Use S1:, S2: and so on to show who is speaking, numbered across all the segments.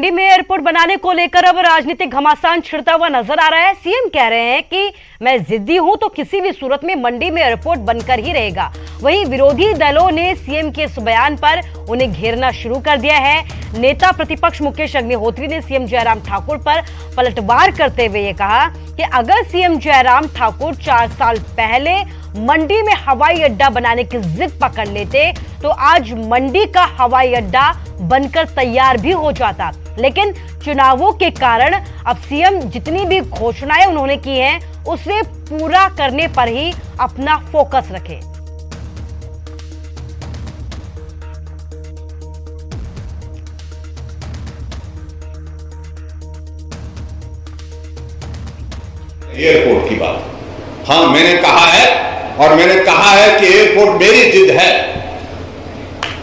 S1: मंडी में एयरपोर्ट बनाने को लेकर अब राजनीतिक घमासान छिड़ता हुआ नजर आ रहा है। सीएम कह रहे हैं कि मैं जिद्दी हूं तो किसी भी सूरत में मंडी में एयरपोर्ट बनकर ही रहेगा। वहीं विरोधी दलों ने सीएम के इस बयान पर उन्हें घेरना शुरू कर दिया है। नेता प्रतिपक्ष मुकेश अग्निहोत्री ने सीएम जयराम ठाकुर पर पलटवार करते हुए ये कहा कि अगर सीएम जयराम ठाकुर 4 साल पहले मंडी में हवाई अड्डा बनाने की जिद पकड़ लेते तो आज मंडी का हवाई अड्डा बनकर तैयार भी हो जाता। लेकिन चुनावों के कारण अब सीएम जितनी भी घोषणाएं उन्होंने की हैं उसे पूरा करने पर ही अपना फोकस रखे।
S2: एयरपोर्ट की बात, हाँ मैंने कहा है और मैंने कहा है कि एयरपोर्ट मेरी जिद है।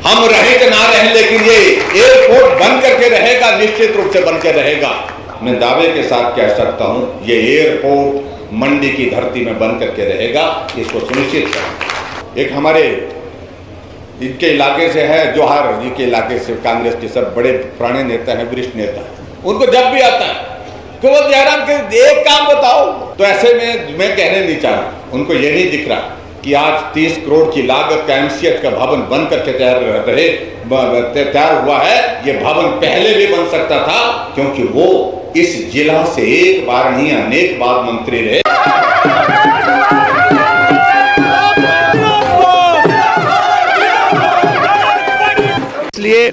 S2: हम रहे कि ना रहे लेकिन ये एयरपोर्ट बन करके रहेगा, निश्चित रूप से बन के रहेगा। मैं दावे के साथ कह सकता हूं ये एयरपोर्ट मंडी की धरती में बन करके रहेगा, इसको सुनिश्चित करें। एक हमारे इनके इलाके से है, जोहार जी के इलाके से कांग्रेस के सब बड़े पुराने नेता हैं, वरिष्ठ नेता, उनको जब भी आता है तो वो जयराम के एक काम बताओ, तो ऐसे में मैं कहने नहीं चाह रहा, उनको ये नहीं दिख रहा कि आज 30 करोड़ की लागत का एमसीएच का भवन बन करके तैयार हुआ है। ये भवन पहले भी बन सकता था क्योंकि वो इस जिला से एक बार नहीं अनेक बार मंत्री रहे।
S3: इसलिए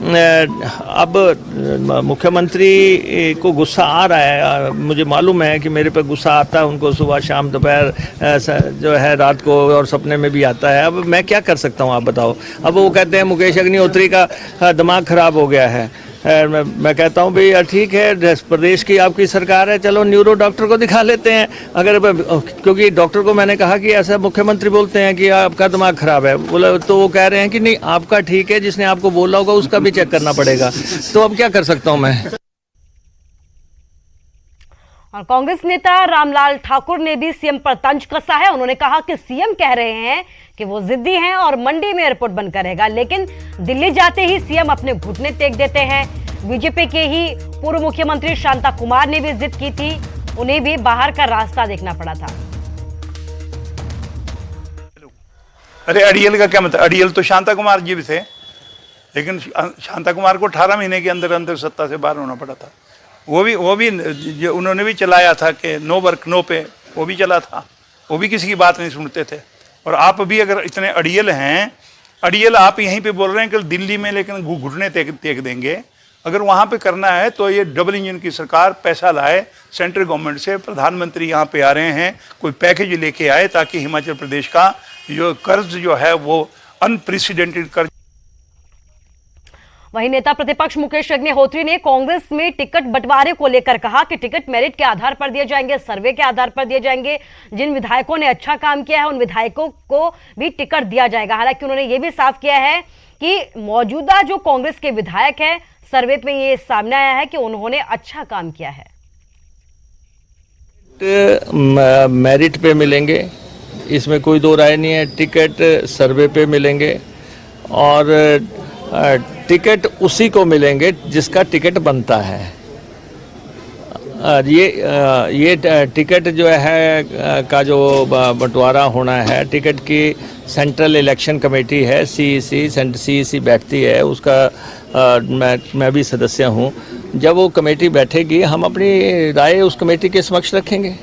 S3: अब मुख्यमंत्री को गुस्सा आ रहा है। मुझे मालूम है कि मेरे पे गुस्सा आता है उनको, सुबह शाम दोपहर जो है रात को और सपने में भी आता है। अब मैं क्या कर सकता हूँ आप बताओ। अब वो कहते हैं मुकेश अग्निहोत्री का दिमाग खराब हो गया है। मैं कहता हूँ भाई ठीक है, प्रदेश की आपकी सरकार है, चलो न्यूरो डॉक्टर को दिखा लेते हैं। अगर क्योंकि डॉक्टर को मैंने कहा कि ऐसा मुख्यमंत्री बोलते हैं कि आपका दिमाग खराब है, बोला तो वो कह रहे हैं कि नहीं आपका ठीक है, जिसने आपको बोला होगा उसका भी चेक करना पड़ेगा। तो अब क्या कर सकता हूँ मैं।
S1: और कांग्रेस नेता रामलाल ठाकुर ने भी सीएम पर तंज कसा है। उन्होंने कहा कि सीएम कह रहे हैं कि वो जिद्दी हैं और मंडी में एयरपोर्ट बनकर रहेगा, लेकिन दिल्ली जाते ही सीएम अपने घुटने टेक देते हैं। बीजेपी के ही पूर्व मुख्यमंत्री शांता कुमार ने भी जिद की थी, उन्हें भी बाहर का रास्ता देखना पड़ा था।
S4: अरे अड़ियल का क्या मतलब, अड़ियल तो शांता कुमार जी भी थे, लेकिन शांता कुमार को 18 महीने के अंदर अंदर सत्ता से बाहर होना पड़ा था। वो भी जो उन्होंने भी चलाया था कि नो वर्क नो पे, वो भी चला था, वो भी किसी की बात नहीं सुनते थे। और आप भी अगर इतने अड़ियल हैं, अड़ियल आप यहीं पे बोल रहे हैं कि दिल्ली में लेकिन घुटने टेक देंगे। अगर वहाँ पे करना है तो ये डबल इंजन की सरकार पैसा लाए सेंट्रल गवर्नमेंट से, प्रधानमंत्री यहाँ पे आ रहे हैं, कोई पैकेज लेके आए ताकि हिमाचल प्रदेश का जो कर्ज जो है वो अनप्रेसिडेंटेड कर्ज।
S1: वहीं नेता प्रतिपक्ष मुकेश अग्निहोत्री ने कांग्रेस में टिकट बंटवारे को लेकर कहा कि टिकट मेरिट के आधार पर दिए जाएंगे, सर्वे के आधार पर दिए जाएंगे। जिन विधायकों ने अच्छा काम किया है उन विधायकों को भी टिकट दिया जाएगा। हालांकि उन्होंने ये भी साफ किया है कि मौजूदा जो कांग्रेस के विधायक हैं, सर्वे में ये सामने आया है कि उन्होंने अच्छा काम किया है।
S3: मेरिट पे मिलेंगे, इसमें कोई दो राय नहीं है। टिकट सर्वे पे मिलेंगे और टिकट उसी को मिलेंगे जिसका टिकट बनता है। ये टिकट जो है का जो बंटवारा होना है, टिकट की सेंट्रल इलेक्शन कमेटी है, सीईसी बैठती है, उसका मैं भी सदस्य हूँ। जब वो कमेटी बैठेगी हम अपनी राय उस कमेटी के समक्ष रखेंगे।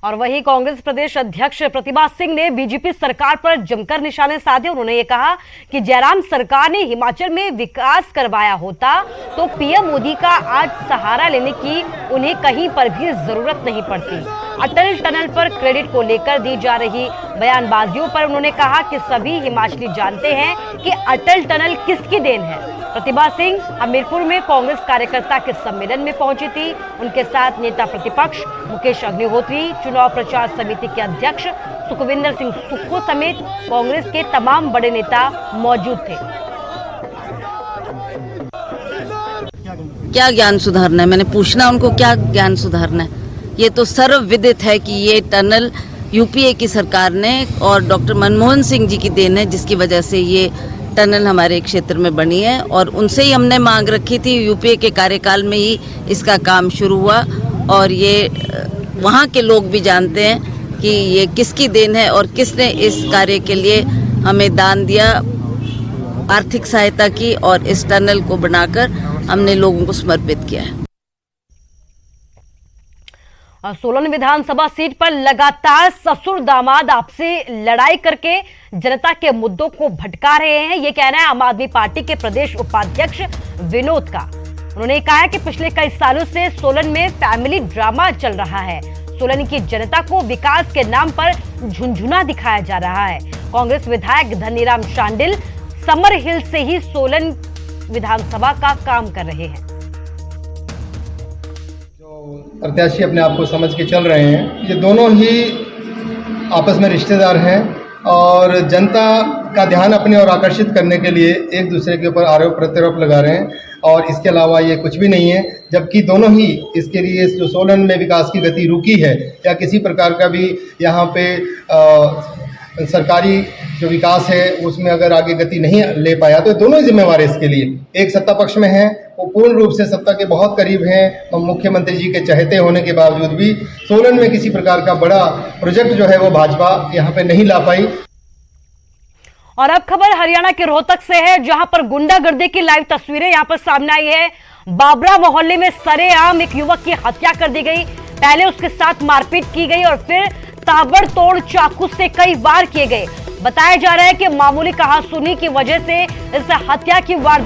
S1: और वहीं कांग्रेस प्रदेश अध्यक्ष प्रतिभा सिंह ने बीजेपी सरकार पर जमकर निशाने साधे। उन्होंने ये कहा कि जयराम सरकार ने हिमाचल में विकास करवाया होता तो पीएम मोदी का आज सहारा लेने की उन्हें कहीं पर भी जरूरत नहीं पड़ती। अटल टनल पर क्रेडिट को लेकर दी जा रही बयानबाजियों पर उन्होंने कहा कि सभी हिमाचली जानते हैं कि अटल टनल किसकी देन है। प्रतिभा सिंह हमीरपुर में कांग्रेस कार्यकर्ता के सम्मेलन में पहुंची थी। उनके साथ नेता प्रतिपक्ष मुकेश अग्निहोत्री, चुनाव प्रचार समिति के अध्यक्ष सुखविंदर सिंह सुक्खू समेत कांग्रेस के तमाम बड़े नेता मौजूद थे।
S5: क्या ज्ञान सुधारना है, मैंने पूछना उनको क्या ज्ञान सुधारना है। ये तो सर्वविदित है कि ये टनल यूपीए की सरकार ने और डॉक्टर मनमोहन सिंह जी की देन है, जिसकी वजह से ये टनल हमारे क्षेत्र में बनी है और उनसे ही हमने मांग रखी थी। यूपीए के कार्यकाल में ही इसका काम शुरू हुआ और ये वहाँ के लोग भी जानते हैं कि ये किसकी देन है और किसने इस कार्य के लिए हमें दान दिया, आर्थिक सहायता की और इस टनल को बनाकर हमने लोगों को समर्पित किया है।
S1: सोलन विधानसभा सीट पर लगातार ससुर दामाद आपसी लड़ाई करके जनता के मुद्दों को भटका रहे हैं, ये कहना है आम आदमी पार्टी के प्रदेश उपाध्यक्ष विनोद का। उन्होंने कहा है कि पिछले कई सालों से सोलन में फैमिली ड्रामा चल रहा है। सोलन की जनता को विकास के नाम पर झुंझुना दिखाया जा रहा है। कांग्रेस विधायक धनीराम शांडिल समर हिल से ही सोलन विधानसभा का काम कर रहे हैं।
S6: प्रत्याशी अपने आप को समझ के चल रहे हैं, ये दोनों ही आपस में रिश्तेदार हैं और जनता का ध्यान अपने ओर आकर्षित करने के लिए एक दूसरे के ऊपर आरोप प्रत्यारोप लगा रहे हैं और इसके अलावा ये कुछ भी नहीं है। जबकि दोनों ही इसके लिए जो सोलन में विकास की गति रुकी है या किसी प्रकार का भी यहाँ पे सरकारी जो विकास है उसमें अगर आगे गति नहीं ले पाया तो दोनों ही जिम्मेवार है इसके लिए। एक सत्ता पक्ष में है, वो पूर्ण रूप से सत्ता के बहुत करीब हैं और मुख्यमंत्री जी के चहेते होने के बावजूद भी सोलन में किसी प्रकार का बड़ा प्रोजेक्ट जो है वो भाजपा यहाँ पे नहीं ला पाई।
S1: और अब खबर हरियाणा के रोहतक से है, जहां पर गुंडागर्दी की लाइव तस्वीरें यहां पर सामने आई है। बाबरा मोहल्ले में सरेआम एक युवक की हत्या कर दी गई। पहले उसके साथ मारपीट की गई और फिर ताबड़तोड़ चाकू से कई वार किए गए। बताया जा रहा है कि मामूली कहासुनी की वजह से इस हत्या की वारदात